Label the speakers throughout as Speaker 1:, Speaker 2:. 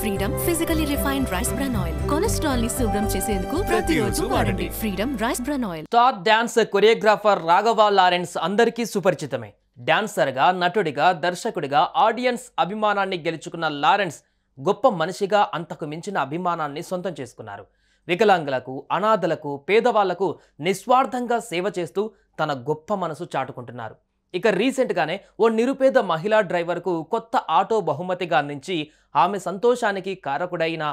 Speaker 1: Freedom physically refined rice bran oil cholesterol ని శుభ్రం చేసేందుకు ప్రతిరోజు వాడండి freedom rice bran oil.
Speaker 2: Star dance choreographer Raghava Lawrence అందరికీ సుపరిచితమే. డాన్సర్గా, నటుడిగా, దర్శకుడిగా ఆడియన్స్ అభిమానాన్ని గెలుచుకున్న లారెన్స్ గొప్ప మనిషిగా అంతకు మించిన అభిమానాన్ని సొంతం చేసుకున్నారు. వికలాంగులకు, అనాథలకు, పేదవాళ్లకు నిస్వార్థంగా సేవ చేస్తూ తన గొప్ప మనసు చాటుకుంటున్నారు. ఇక రీసెంట్గానే ఓ నిరుపేద మహిళా డ్రైవర్కు కొత్త ఆటో బహుమతిగా అందించి ఆమె సంతోషానికి కారకుడైన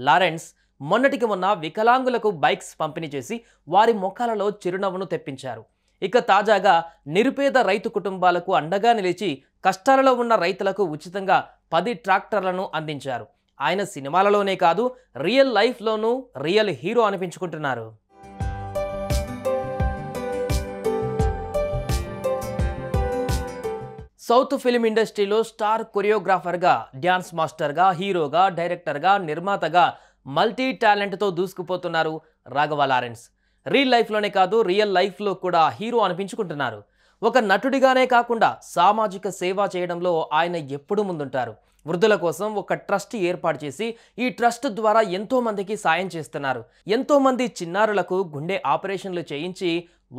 Speaker 2: లారెన్స్ మొన్నటికి మొన్న వికలాంగులకు బైక్స్ పంపిణీ చేసి వారి ముఖాలలో చిరునవ్వును తెప్పించారు. ఇక తాజాగా నిరుపేద రైతు కుటుంబాలకు అండగా నిలిచి కష్టాలలో ఉన్న రైతులకు ఉచితంగా 10 ట్రాక్టర్లను అందించారు. ఆయన సినిమాలలోనే కాదు, రియల్ లైఫ్లోనూ రియల్ హీరో అనిపించుకుంటున్నారు. సౌత్ ఫిల్మ్ ఇండస్ట్రీలో స్టార్ కొరియోగ్రాఫర్గా, డ్యాన్స్ మాస్టర్గా, హీరోగా, డైరెక్టర్గా, నిర్మాతగా మల్టీ టాలెంట్తో దూసుకుపోతున్నారు రాఘవ లారెన్స్. రియల్ లైఫ్లోనే కాదు, రియల్ లైఫ్లో కూడా హీరో అనిపించుకుంటున్నారు. ఒక నటుడిగానే కాకుండా సామాజిక సేవ చేయడంలో ఆయన ఎప్పుడూ ముందుంటారు. వృద్ధుల కోసం ఒక ట్రస్ట్ ఏర్పాటు చేసి ఈ ట్రస్ట్ ద్వారా ఎంతోమందికి సాయం చేస్తున్నారు. ఎంతోమంది చిన్నారులకు గుండె ఆపరేషన్లు చేయించి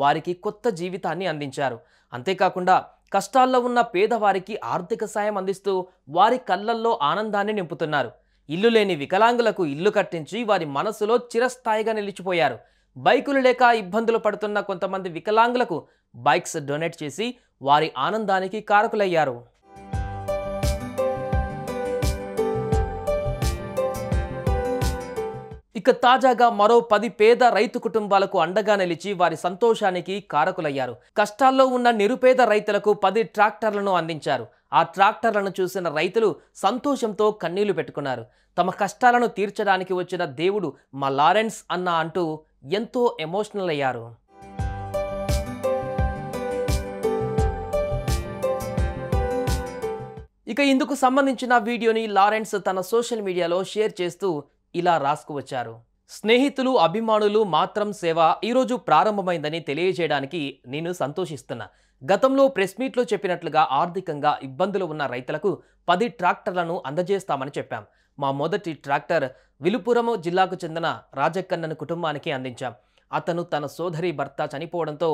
Speaker 2: వారికి కొత్త జీవితాన్ని అందించారు. అంతేకాకుండా కష్టాల్లో ఉన్న పేదవారికి ఆర్థిక సాయం అందిస్తూ వారి కళ్ళల్లో ఆనందాన్ని నింపుతున్నారు. ఇల్లు లేని వికలాంగులకు ఇల్లు కట్టించి వారి మనసులో చిరస్థాయిగా నిలిచిపోయారు. బైకులు లేక ఇబ్బందులు పడుతున్న కొంతమంది వికలాంగులకు బైక్స్ డొనేట్ చేసి వారి ఆనందానికి కారకులయ్యారు. ఇక తాజాగా మరో 10 పేద రైతు కుటుంబాలకు అండగా నిలిచి వారి సంతోషానికి కారకులయ్యారు. కష్టాల్లో ఉన్న నిరుపేద రైతులకు 10 ట్రాక్టర్లను అందించారు. ఆ ట్రాక్టర్లను చూసిన రైతులు సంతోషంతో కన్నీళ్లు పెట్టుకున్నారు. తమ కష్టాలను తీర్చడానికి వచ్చిన దేవుడు మా లారెన్స్ అన్న అంటూ ఎంతో ఎమోషనల్ అయ్యారు. ఇక ఇందుకు సంబంధించిన వీడియోని లారెన్స్ తన సోషల్ మీడియాలో షేర్ చేస్తూ ఇలా రాసుకువచ్చారు. స్నేహితులు, అభిమానులు మాత్రం సేవ ఈరోజు ప్రారంభమైందని తెలియజేయడానికి నేను సంతోషిస్తున్నా. గతంలో ప్రెస్ మీట్లో చెప్పినట్లుగా ఆర్థికంగా ఇబ్బందులు ఉన్న రైతులకు 10 ట్రాక్టర్లను అందజేస్తామని చెప్పాం. మా మొదటి ట్రాక్టర్ విలుపురం జిల్లాకు చెందిన రాజక్కన్నన్ కుటుంబానికి అందించాం. అతను తన సోదరి భర్త చనిపోవడంతో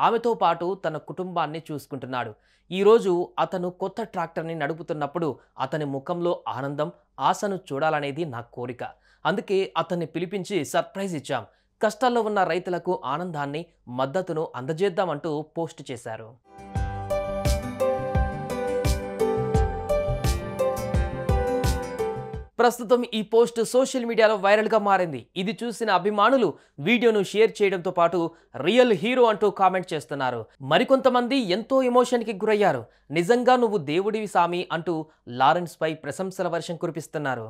Speaker 2: ఆమెతో పాటు తన కుటుంబాన్ని చూసుకుంటున్నాడు. ఈరోజు అతను కొత్త ట్రాక్టర్ని నడుపుతున్నప్పుడు అతని ముఖంలో ఆనందం, ఆశను చూడాలనేది నా కోరిక. అందుకే అతన్ని పిలిపించి సర్ప్రైజ్ ఇచ్చాం. కష్టాల్లో ఉన్న రైతులకు ఆనందాన్ని, మద్దతును అందజేద్దామంటూ పోస్ట్ చేశారు. ప్రస్తుతం ఈ పోస్ట్ సోషల్ మీడియాలో వైరల్గా మారింది. ఇది చూసిన అభిమానులు వీడియోను షేర్ చేయడంతో పాటు రియల్ హీరో అంటూ కామెంట్ చేస్తున్నారు. మరికొంతమంది ఎంతో ఎమోషన్కి గురయ్యారు. నిజంగా నువ్వు దేవుడివి సామి అంటూ లారెన్స్ పై ప్రశంసల వర్షం కురిపిస్తున్నారు.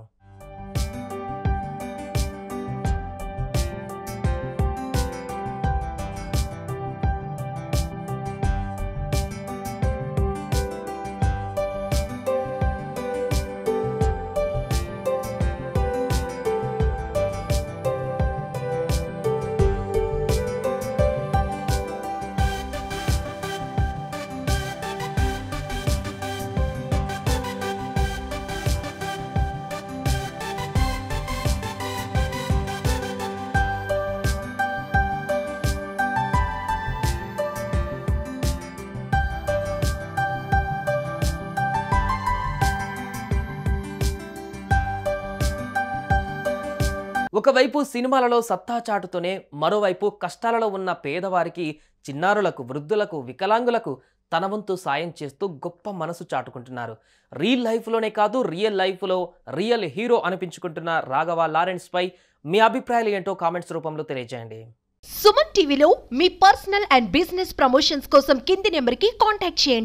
Speaker 2: ఒకవైపు సినిమాలలో సత్తా చాటుతూనే మరోవైపు కష్టాలలో ఉన్న పేదవారికి, చిన్నారులకు, వృద్ధులకు, వికలాంగులకు తన వంతు సాయం చేస్తూ గొప్ప మనసు చాటుకుంటున్నారు. రియల్ లైఫ్లోనే కాదు, రియల్ లైఫ్లో రియల్ హీరో అనిపించుకుంటున్న రాఘవ లారెన్స్ పై మీ అభిప్రాయాలు ఏంటో కామెంట్స్ రూపంలో తెలియజేయండి.
Speaker 3: సుమన్ టీవీలో మీ పర్సనల్ అండ్ బిజినెస్ ప్రమోషన్స్ కోసం కింది నెంబర్కి కాంటాక్ట్ చేయండి.